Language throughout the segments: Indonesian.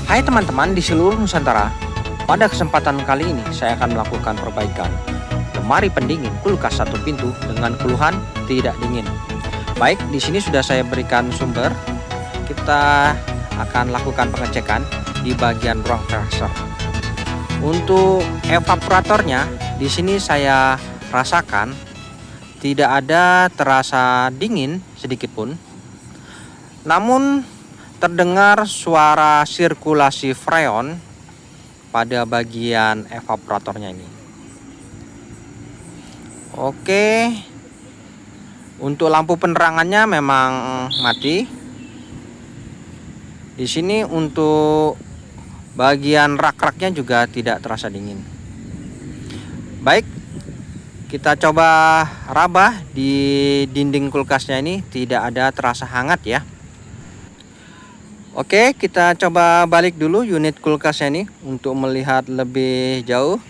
Hai teman-teman di seluruh Nusantara, pada kesempatan kali ini saya akan melakukan perbaikan lemari pendingin kulkas satu pintu dengan keluhan tidak dingin. Baik, di sini sudah saya berikan sumber. Kita akan lakukan pengecekan di bagian ruang freezer. Untuk evaporatornya, di sini saya rasakan tidak ada terasa dingin sedikit pun. Namun terdengar suara sirkulasi freon pada bagian evaporatornya ini. Oke. Untuk lampu penerangannya memang mati. Di sini untuk bagian rak-raknya juga tidak terasa dingin. Baik, kita coba raba di dinding kulkasnya ini, tidak ada terasa hangat ya. Oke, kita coba balik dulu unit kulkasnya ini untuk melihat lebih jauh.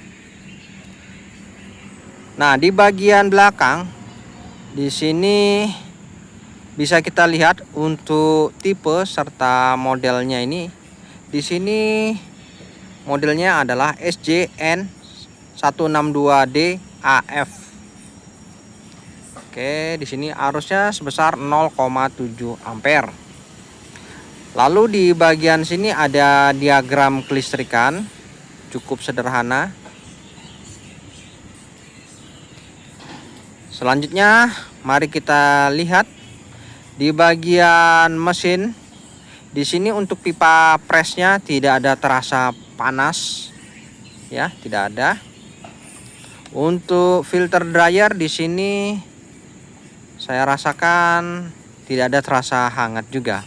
Nah, di bagian belakang di sini bisa kita lihat untuk tipe serta modelnya ini. Di sini modelnya adalah SJN162D AF. Oke, di sini arusnya sebesar 0,7 ampere. Lalu di bagian sini ada diagram kelistrikan, cukup sederhana. Selanjutnya, mari kita lihat di bagian mesin. Di sini untuk pipa presnya tidak ada terasa panas, ya, tidak ada. Untuk filter dryer di sini saya rasakan tidak ada terasa hangat juga.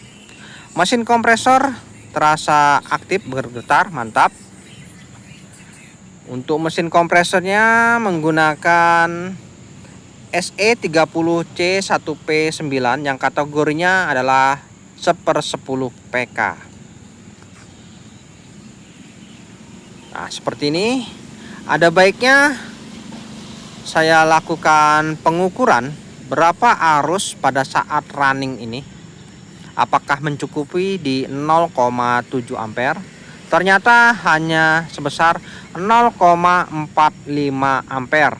Mesin kompresor terasa aktif bergetar, mantap. Untuk mesin kompresornya menggunakan SE30C1P9 yang kategorinya adalah 1/10 PK. Nah, seperti ini. Ada baiknya saya lakukan pengukuran berapa arus pada saat running ini. Apakah mencukupi di 0,7 ampere? Ternyata hanya sebesar 0,45 ampere.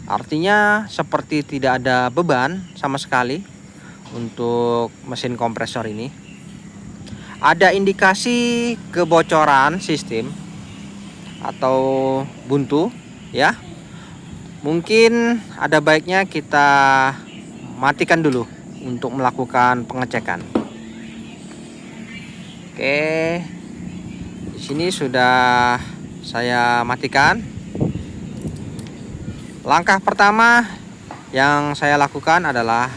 Artinya seperti tidak ada beban sama sekali untuk mesin kompresor ini. Ada indikasi kebocoran sistem atau buntu ya. Mungkin ada baiknya kita matikan dulu untuk melakukan pengecekan. Oke, di sini sudah saya matikan. Langkah pertama yang saya lakukan adalah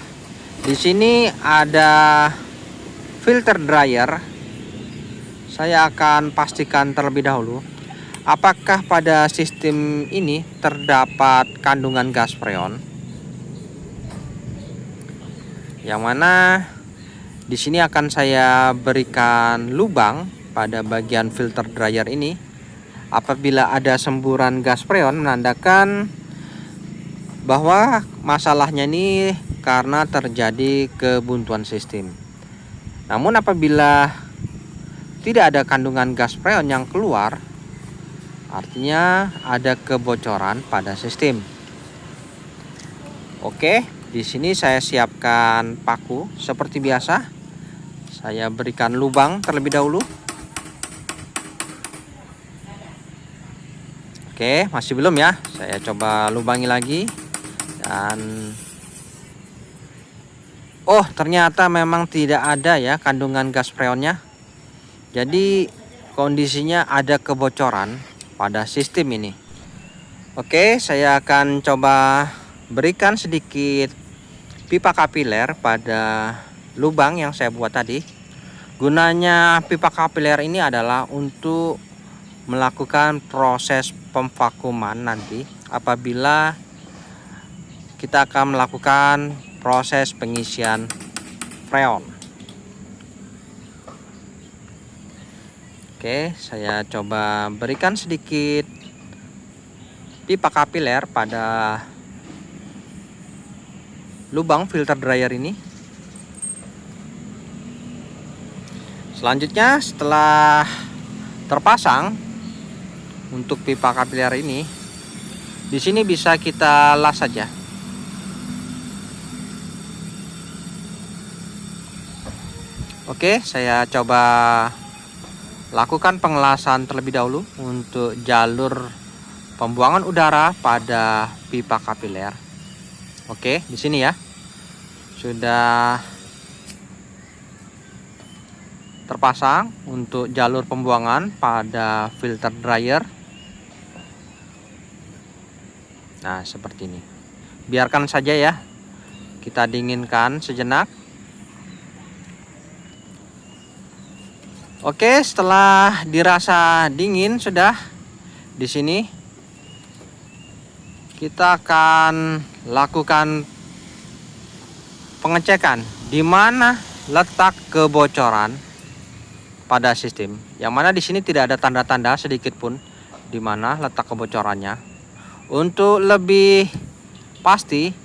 di sini ada filter dryer. Saya akan pastikan terlebih dahulu apakah pada sistem ini terdapat kandungan gas freon. Yang mana di sini akan saya berikan lubang pada bagian filter dryer ini. Apabila ada semburan gas freon menandakan bahwa masalahnya ini karena terjadi kebuntuan sistem. Namun apabila tidak ada kandungan gas freon yang keluar, artinya ada kebocoran pada sistem. Oke. Di sini saya siapkan paku seperti biasa. Saya berikan lubang terlebih dahulu. Oke, masih belum ya. Saya coba lubangi lagi. Dan oh, ternyata memang tidak ada ya kandungan gas freonnya. Jadi kondisinya ada kebocoran pada sistem ini. Oke, saya akan coba berikan sedikit pipa kapiler pada lubang yang saya buat tadi. Gunanya pipa kapiler ini adalah untuk melakukan proses pemvakuman nanti apabila kita akan melakukan proses pengisian freon. Oke, saya coba berikan sedikit pipa kapiler pada lubang filter dryer ini. Selanjutnya setelah terpasang untuk pipa kapiler ini, di sini bisa kita las saja. Oke, saya coba lakukan pengelasan terlebih dahulu untuk jalur pembuangan udara pada pipa kapiler. Oke, di sini ya. Sudah terpasang untuk jalur pembuangan pada filter dryer. Nah, seperti ini. Biarkan saja ya. Kita dinginkan sejenak. Oke, setelah dirasa dingin sudah di sini, kita akan lakukan pengecekan di mana letak kebocoran pada sistem. Yang mana di sini tidak ada tanda-tanda sedikit pun di mana letak kebocorannya. Untuk lebih pasti,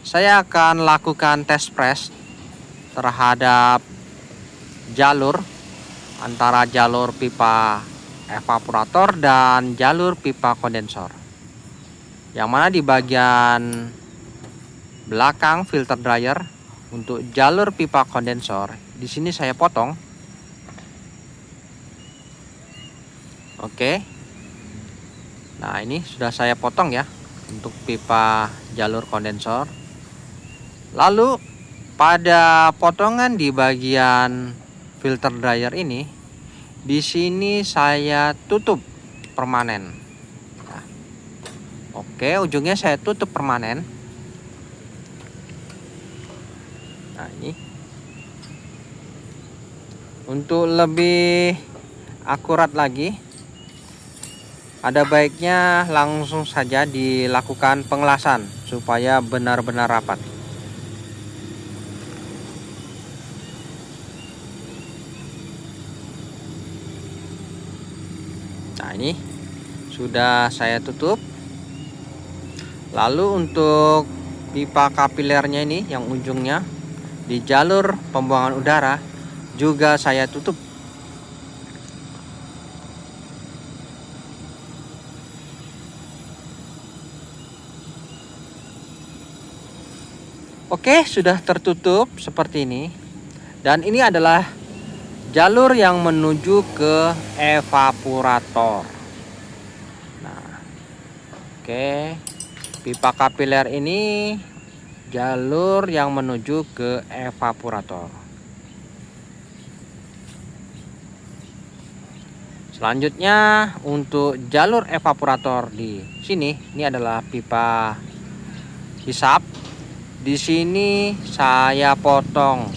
saya akan lakukan test press terhadap jalur antara jalur pipa evaporator dan jalur pipa kondensor. Yang mana di bagian belakang filter dryer untuk jalur pipa kondensor, di sini saya potong. Oke. Nah, ini sudah saya potong ya untuk pipa jalur kondensor. Lalu pada potongan di bagian filter dryer ini, di sini saya tutup permanen. Nah, oke, ujungnya saya tutup permanen. Nah, ini untuk lebih akurat lagi, ada baiknya langsung saja dilakukan pengelasan supaya benar-benar rapat. Nah, ini sudah saya tutup. Lalu untuk pipa kapilernya ini yang ujungnya di jalur pembuangan udara juga saya tutup. Oke, sudah tertutup seperti ini. Dan ini adalah jalur yang menuju ke evaporator. Nah, oke, pipa kapiler ini jalur yang menuju ke evaporator. Selanjutnya untuk jalur evaporator di sini, ini adalah pipa hisap. Di sini saya potong.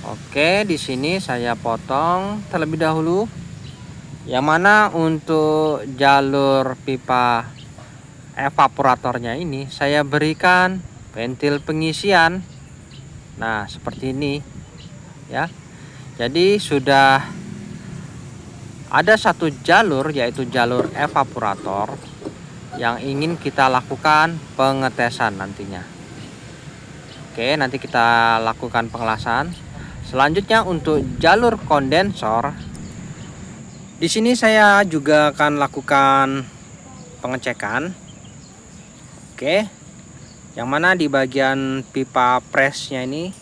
Oke, di sini saya potong terlebih dahulu. Yang mana untuk jalur pipa evaporatornya ini saya berikan ventil pengisian. Nah, seperti ini ya. Jadi sudah ada satu jalur, yaitu jalur evaporator yang ingin kita lakukan pengetesan nantinya. Oke, nanti kita lakukan pengelasan. Selanjutnya untuk jalur kondensor, di sini saya juga akan lakukan pengecekan. Oke, yang mana di bagian pipa presnya ini,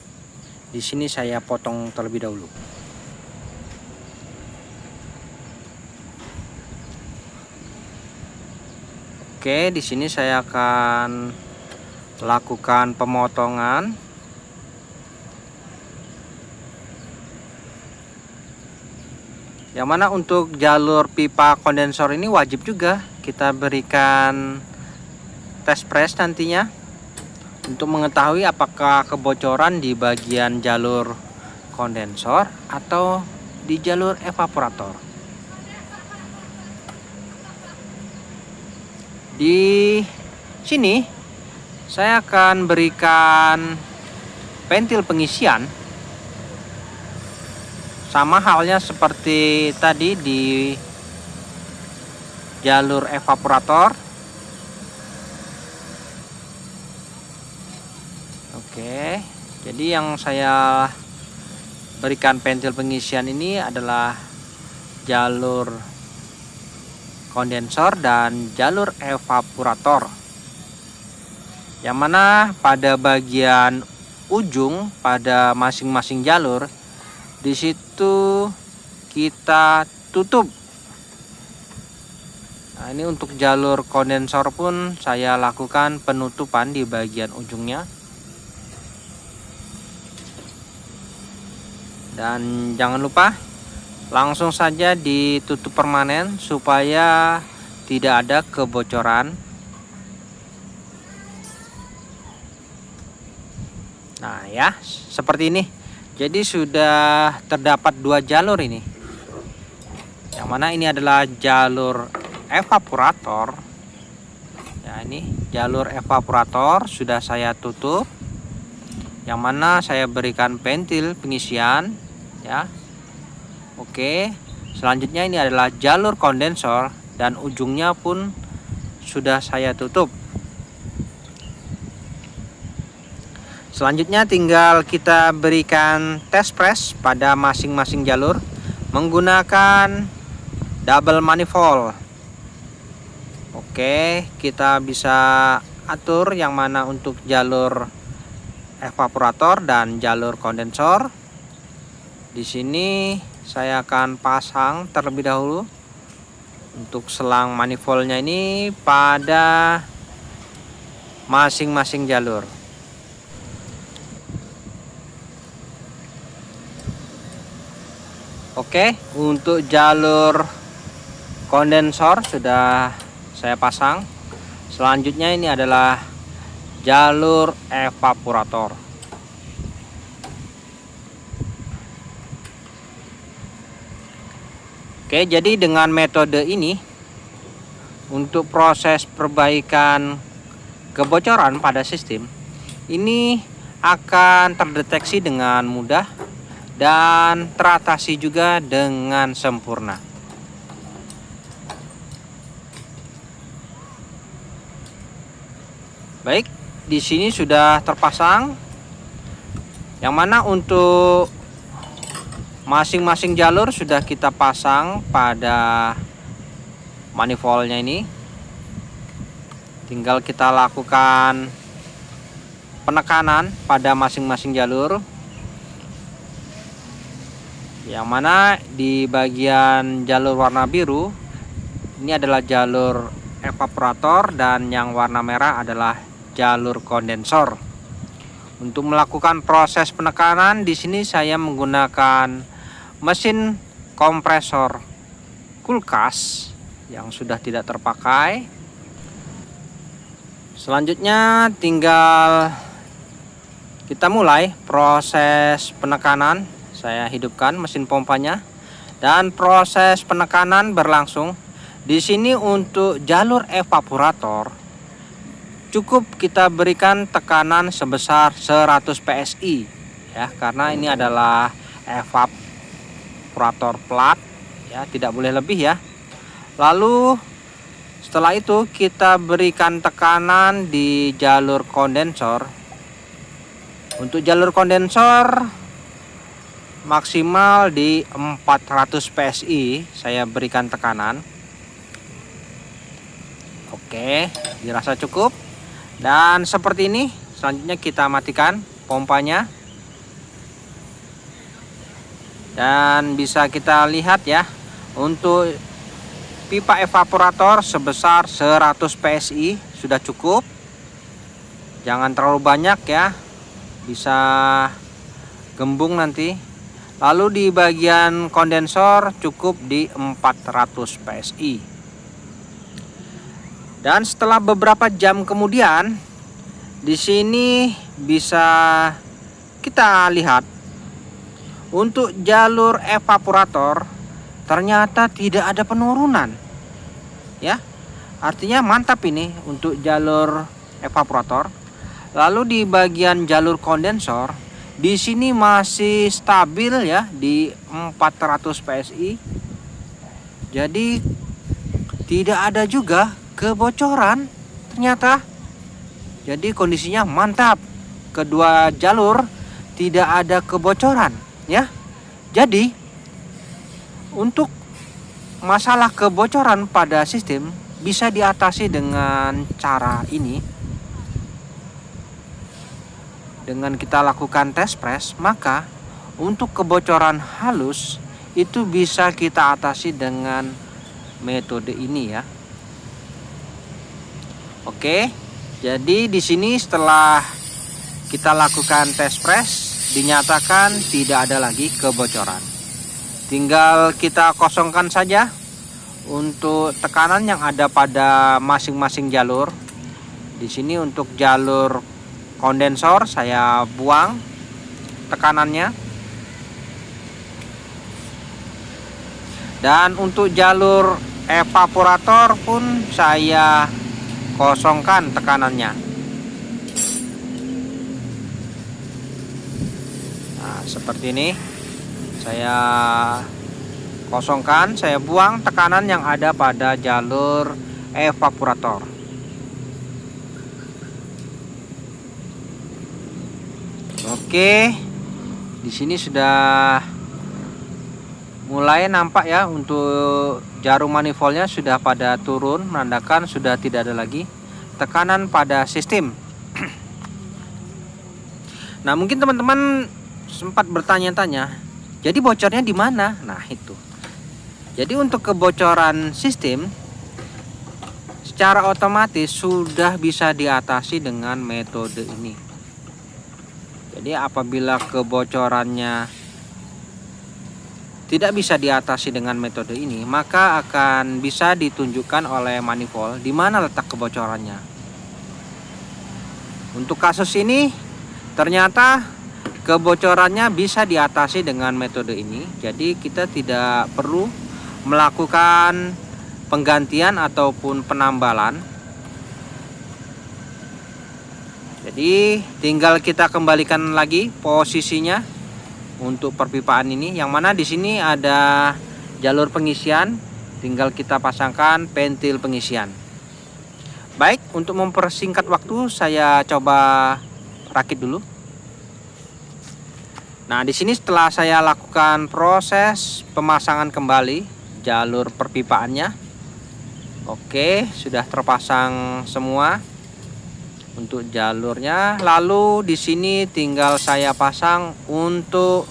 di sini saya potong terlebih dahulu. Oke, di sini saya akan lakukan pemotongan. Yang mana untuk jalur pipa kondensor ini wajib juga kita berikan test press nantinya untuk mengetahui apakah kebocoran di bagian jalur kondensor atau di jalur evaporator. Di sini saya akan berikan ventil pengisian, sama halnya seperti tadi di jalur evaporator. Oke, jadi yang saya berikan pentil pengisian ini adalah jalur kondensor dan jalur evaporator, yang mana pada bagian ujung pada masing-masing jalur di situ kita tutup. Nah, ini untuk jalur kondensor pun saya lakukan penutupan di bagian ujungnya. Dan jangan lupa langsung saja ditutup permanen supaya tidak ada kebocoran. Nah ya, seperti ini. Jadi sudah terdapat 2 jalur ini. Yang mana ini adalah jalur evaporator. Ya, ini jalur evaporator sudah saya tutup. Yang mana saya berikan pentil pengisian, ya. Oke. Selanjutnya ini adalah jalur kondensor dan ujungnya pun sudah saya tutup. Selanjutnya tinggal kita berikan test press pada masing-masing jalur menggunakan double manifold. Oke, kita bisa atur yang mana untuk jalur evaporator dan jalur kondensor. Di sini saya akan pasang terlebih dahulu untuk selang manifoldnya ini pada masing-masing jalur. Oke, untuk jalur kondensor sudah saya pasang. Selanjutnya ini adalah jalur evaporator. Oke, jadi dengan metode ini untuk proses perbaikan kebocoran pada sistem ini akan terdeteksi dengan mudah dan teratasi juga dengan sempurna. Baik, di sini sudah terpasang. Yang mana untuk masing-masing jalur sudah kita pasang pada manifoldnya ini. Tinggal kita lakukan penekanan pada masing-masing jalur. Yang mana di bagian jalur warna biru ini adalah jalur evaporator dan yang warna merah adalah jalur kondensor. Untuk melakukan proses penekanan di sini saya menggunakan mesin kompresor kulkas yang sudah tidak terpakai. Selanjutnya tinggal kita mulai proses penekanan. Saya hidupkan mesin pompanya dan proses penekanan berlangsung. Di sini untuk jalur evaporator cukup kita berikan tekanan sebesar 100 PSI ya, karena ini adalah evaporator plat ya, tidak boleh lebih ya. Lalu setelah itu kita berikan tekanan di jalur kondensor. Untuk jalur kondensor maksimal di 400 PSI saya berikan tekanan. Oke, dirasa cukup. Dan seperti ini. Selanjutnya kita matikan pompanya. Dan bisa kita lihat ya, untuk pipa evaporator sebesar 100 PSI sudah cukup. Jangan terlalu banyak ya, bisa gembung nanti. Lalu di bagian kondensor cukup di 400 PSI. Dan setelah beberapa jam kemudian, di sini bisa kita lihat untuk jalur evaporator ternyata tidak ada penurunan. Ya. Artinya mantap ini untuk jalur evaporator. Lalu di bagian jalur kondensor di sini masih stabil ya di 400 PSI. Jadi tidak ada juga kebocoran ternyata. Jadi kondisinya mantap. kedua jalur tidak ada kebocoran ya. Jadi untuk masalah kebocoran pada sistem bisa diatasi dengan cara ini. Dengan kita lakukan test press, maka untuk kebocoran halus itu bisa kita atasi dengan metode ini ya. Oke, jadi di sini setelah kita lakukan test press dinyatakan tidak ada lagi kebocoran. Tinggal kita kosongkan saja untuk tekanan yang ada pada masing-masing jalur. Di sini untuk jalur kondensor saya buang tekanannya. Dan untuk jalur evaporator pun saya kosongkan tekanannya. Nah, seperti ini. Saya kosongkan, saya buang tekanan yang ada pada jalur evaporator. Oke. Di sini sudah mulai nampak ya, untuk jarum manifoldnya sudah pada turun, menandakan sudah tidak ada lagi tekanan pada sistem. Nah, mungkin teman-teman sempat bertanya-tanya, jadi bocornya di mana? Nah, itu. Jadi untuk kebocoran sistem secara otomatis sudah bisa diatasi dengan metode ini. Jadi apabila kebocorannya tidak bisa diatasi dengan metode ini, maka akan bisa ditunjukkan oleh manifold di mana letak kebocorannya. Untuk kasus ini ternyata kebocorannya bisa diatasi dengan metode ini. Jadi kita tidak perlu melakukan penggantian ataupun penambalan. Jadi tinggal kita kembalikan lagi posisinya untuk perpipaan ini, yang mana di sini ada jalur pengisian, tinggal kita pasangkan pentil pengisian. Baik, untuk mempersingkat waktu saya coba rakit dulu. Nah, di sini setelah saya lakukan proses pemasangan kembali jalur perpipaannya. Oke, sudah terpasang semua untuk jalurnya. Lalu di sini tinggal saya pasang untuk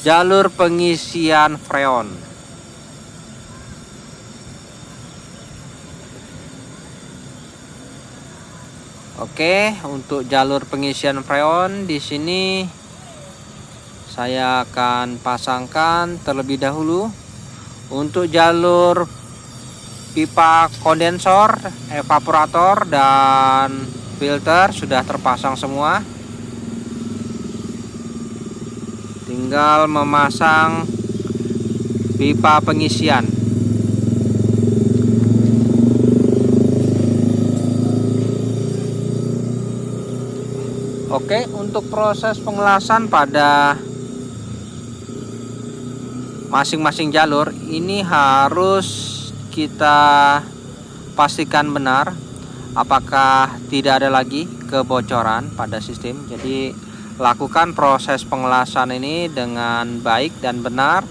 jalur pengisian freon. Oke, untuk jalur pengisian freon di sini saya akan pasangkan terlebih dahulu. Untuk jalur pipa kondensor, evaporator dan filter sudah terpasang semua. Tinggal memasang pipa pengisian. Oke, untuk proses pengelasan pada masing-masing jalur ini harus kita pastikan benar apakah tidak ada lagi kebocoran pada sistem. Jadi lakukan proses pengelasan ini dengan baik dan benar.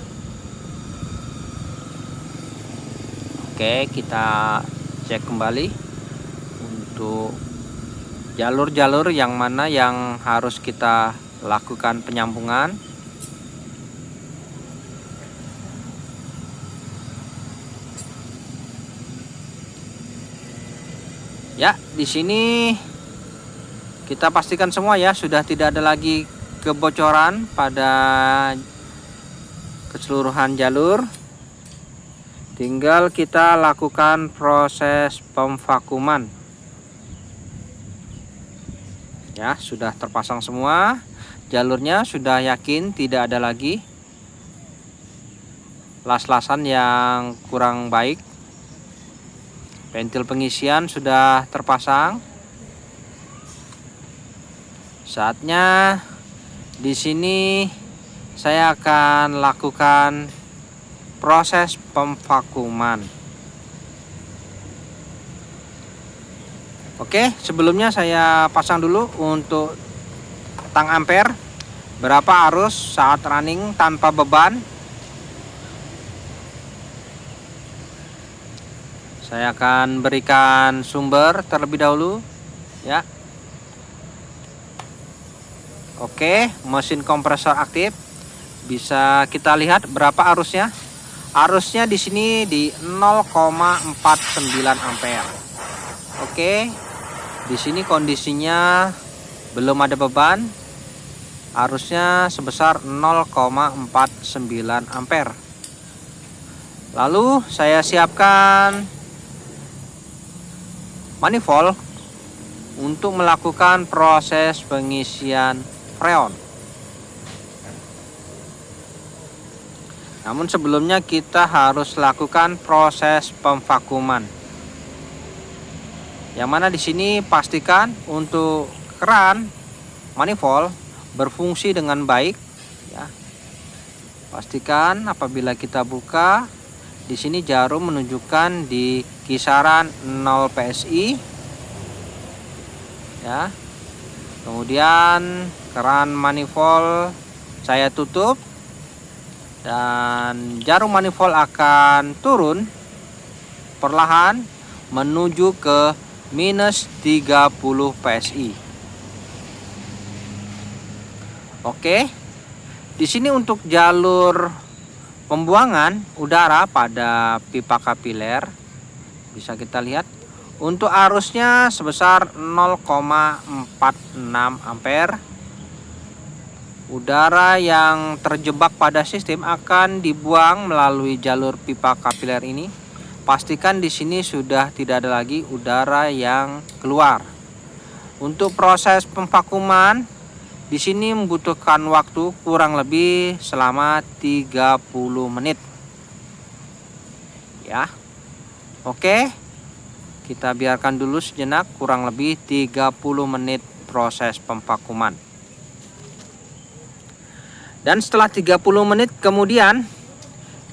Oke, kita cek kembali untuk jalur-jalur yang mana yang harus kita lakukan penyambungan. Ya, di sini kita pastikan semua ya, sudah tidak ada lagi kebocoran pada keseluruhan jalur. Tinggal kita lakukan proses pemvakuman. Ya, sudah terpasang semua. Jalurnya sudah yakin tidak ada lagi las-lasan yang kurang baik. Pentil pengisian sudah terpasang. Saatnya di sini saya akan lakukan proses pemvakuman. Oke, sebelumnya saya pasang dulu untuk pasang ampere, berapa arus saat running tanpa beban. Saya akan berikan sumber terlebih dahulu ya. Oke, mesin kompresor aktif. Bisa kita lihat berapa arusnya. Arusnya di sini di 0,49 ampere. Oke. Di sini kondisinya belum ada beban. Arusnya sebesar 0,49 ampere. Lalu saya siapkan manifold untuk melakukan proses pengisian freon. Namun sebelumnya kita harus lakukan proses pemvakuman. Yang mana di sini pastikan untuk keran manifold berfungsi dengan baik ya. Pastikan apabila kita buka, di sini jarum menunjukkan di kisaran 0 PSI ya. Kemudian keran manifold saya tutup dan jarum manifold akan turun perlahan menuju ke minus 30 PSI. Oke. Di sini untuk jalur pembuangan udara pada pipa kapiler bisa kita lihat untuk arusnya sebesar 0,46 ampere. Udara yang terjebak pada sistem akan dibuang melalui jalur pipa kapiler ini. Pastikan di sini sudah tidak ada lagi udara yang keluar. Untuk proses pemvakuman di sini membutuhkan waktu kurang lebih selama 30 menit. Ya. Oke. Kita biarkan dulu sejenak kurang lebih 30 menit proses pemvakuman. Dan setelah 30 menit kemudian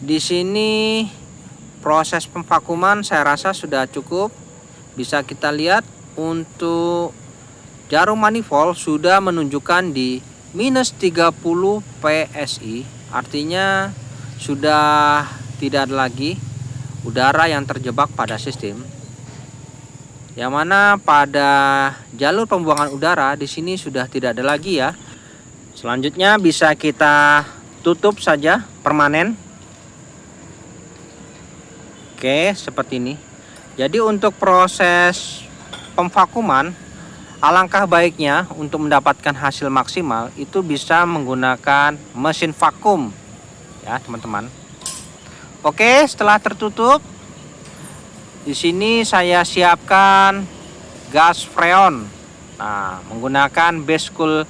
di sini proses pemvakuman saya rasa sudah cukup. Bisa kita lihat untuk jarum manifold sudah menunjukkan di minus 30 PSI, artinya sudah tidak ada lagi udara yang terjebak pada sistem. Yang mana pada jalur pembuangan udara di sini sudah tidak ada lagi ya. Selanjutnya bisa kita tutup saja permanen. Oke, seperti ini. Jadi untuk proses pemvakuman, alangkah baiknya untuk mendapatkan hasil maksimal itu bisa menggunakan mesin vakum ya teman-teman. Oke, setelah tertutup di sini saya siapkan gas freon. Nah, menggunakan Bescool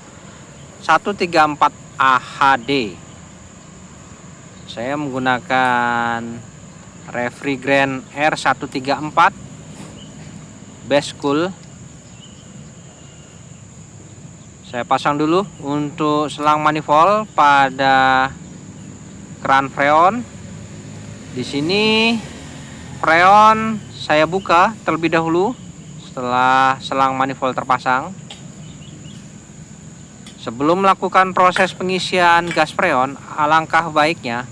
134 AHD. Saya menggunakan refrigerant R134 Bescool. Saya pasang dulu untuk selang manifold pada keran freon. Di sini freon saya buka terlebih dahulu setelah selang manifold terpasang. Sebelum melakukan proses pengisian gas freon, alangkah baiknya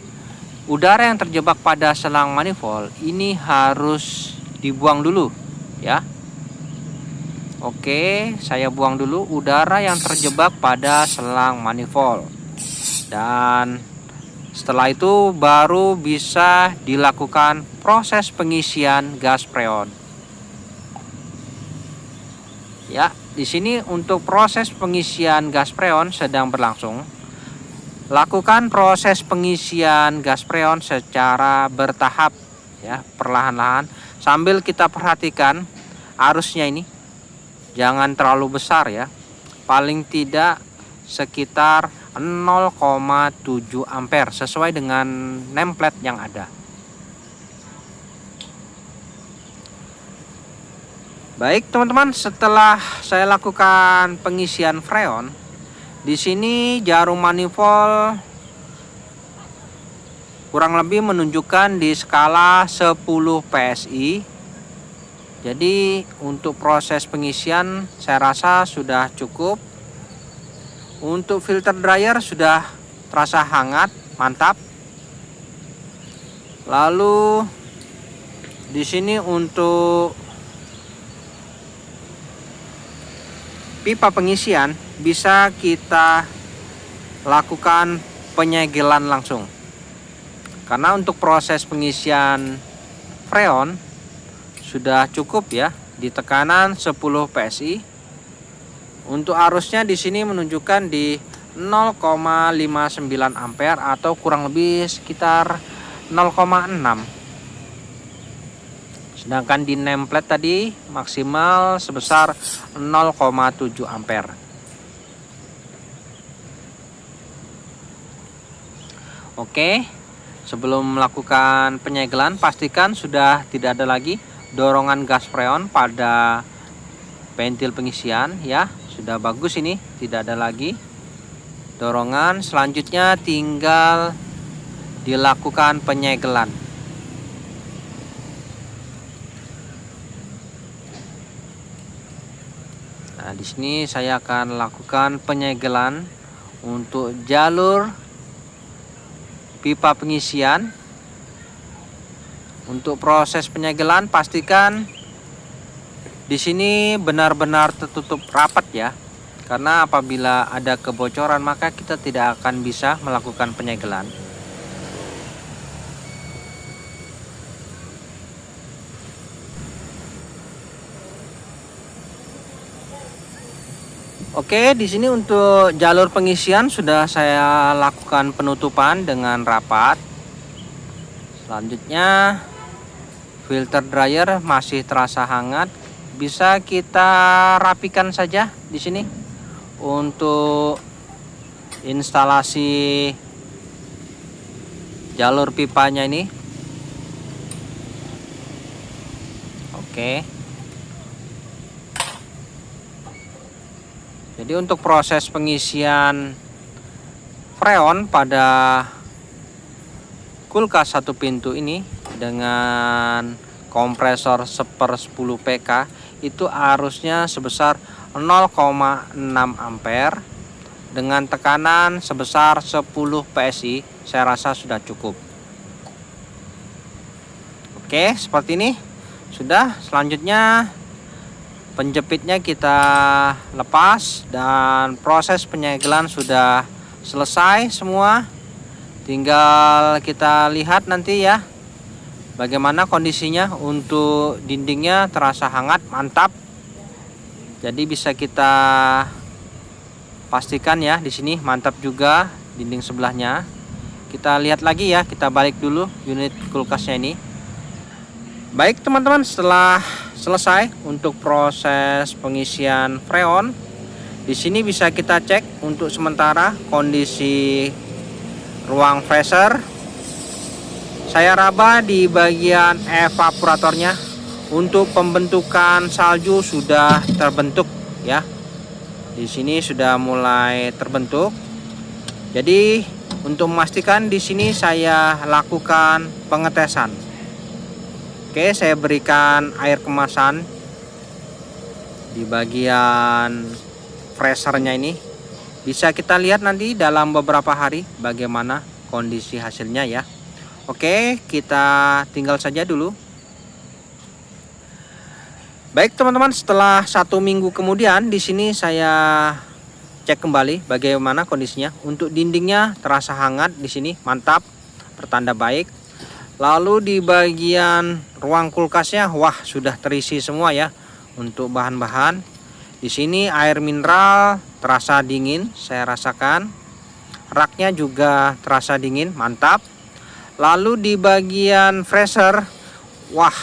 udara yang terjebak pada selang manifold ini harus dibuang dulu ya. Oke, saya buang dulu udara yang terjebak pada selang manifold. Dan setelah itu baru bisa dilakukan proses pengisian gas freon. Ya, di sini untuk proses pengisian gas freon sedang berlangsung. Lakukan proses pengisian gas freon secara bertahap ya, perlahan-lahan sambil kita perhatikan arusnya ini. Jangan terlalu besar ya, paling tidak sekitar 0,7 ampere sesuai dengan nameplate yang ada. Baik teman-teman, setelah saya lakukan pengisian freon, di sini jarum manifold kurang lebih menunjukkan di skala 10 PSI. Jadi untuk proses pengisian saya rasa sudah cukup. Untuk filter dryer sudah terasa hangat, mantap. Lalu di sini untuk pipa pengisian bisa kita lakukan penyegelan langsung. Karena untuk proses pengisian freon sudah cukup ya di tekanan 10 PSI. Untuk arusnya di sini menunjukkan di 0,59 ampere atau kurang lebih sekitar 0,6. Sedangkan di nameplate tadi maksimal sebesar 0,7 ampere. Oke, sebelum melakukan penyegelan pastikan sudah tidak ada lagi dorongan gas freon pada ventil pengisian ya. Sudah bagus ini, tidak ada lagi dorongan. Selanjutnya tinggal dilakukan penyegelan. Nah, di sini saya akan lakukan penyegelan untuk jalur pipa pengisian. Untuk proses penyegelan pastikan di sini benar-benar tertutup rapat ya. Karena apabila ada kebocoran maka kita tidak akan bisa melakukan penyegelan. Oke, di sini untuk jalur pengisian sudah saya lakukan penutupan dengan rapat. Selanjutnya filter dryer masih terasa hangat. Bisa kita rapikan saja di sini untuk instalasi jalur pipanya ini. Oke. Jadi untuk proses pengisian freon pada kulkas 1 pintu ini dengan kompresor 1/10 PK itu arusnya sebesar 0,6 ampere dengan tekanan sebesar 10 PSI. Saya rasa sudah cukup. Oke, seperti ini sudah. Selanjutnya penjepitnya kita lepas dan proses penyegelan sudah selesai semua. Tinggal kita lihat nanti ya bagaimana kondisinya. Untuk dindingnya terasa hangat, mantap. Jadi bisa kita pastikan ya di sini mantap juga dinding sebelahnya. Kita lihat lagi ya, kita balik dulu unit kulkasnya ini. Baik teman-teman, setelah selesai untuk proses pengisian freon, di sini bisa kita cek untuk sementara kondisi ruang freezer. Saya raba di bagian evaporatornya. Untuk pembentukan salju sudah terbentuk ya. Di sini sudah mulai terbentuk. Jadi untuk memastikan di sini saya lakukan pengetesan. Oke, saya berikan air kemasan di bagian freezernya ini. Bisa kita lihat nanti dalam beberapa hari bagaimana kondisi hasilnya ya. Oke, kita tinggal saja dulu. Baik teman-teman, setelah 1 minggu kemudian di sini saya cek kembali bagaimana kondisinya. Untuk dindingnya terasa hangat di sini, mantap, pertanda baik. Lalu di bagian ruang kulkasnya, wah sudah terisi semua ya untuk bahan-bahan. Di sini air mineral terasa dingin, saya rasakan. Raknya juga terasa dingin, mantap. Lalu di bagian freezer, wah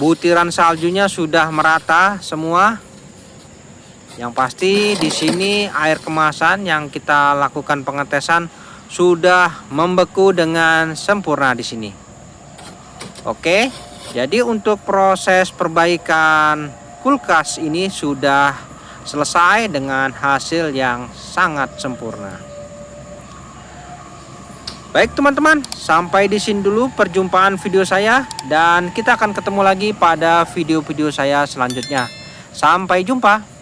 butiran saljunya sudah merata semua. Yang pasti di sini air kemasan yang kita lakukan pengetesan sudah membeku dengan sempurna di sini. Oke, jadi untuk proses perbaikan kulkas ini sudah selesai dengan hasil yang sangat sempurna. Baik teman-teman, sampai di sini dulu perjumpaan video saya dan kita akan ketemu lagi pada video-video saya selanjutnya. Sampai jumpa.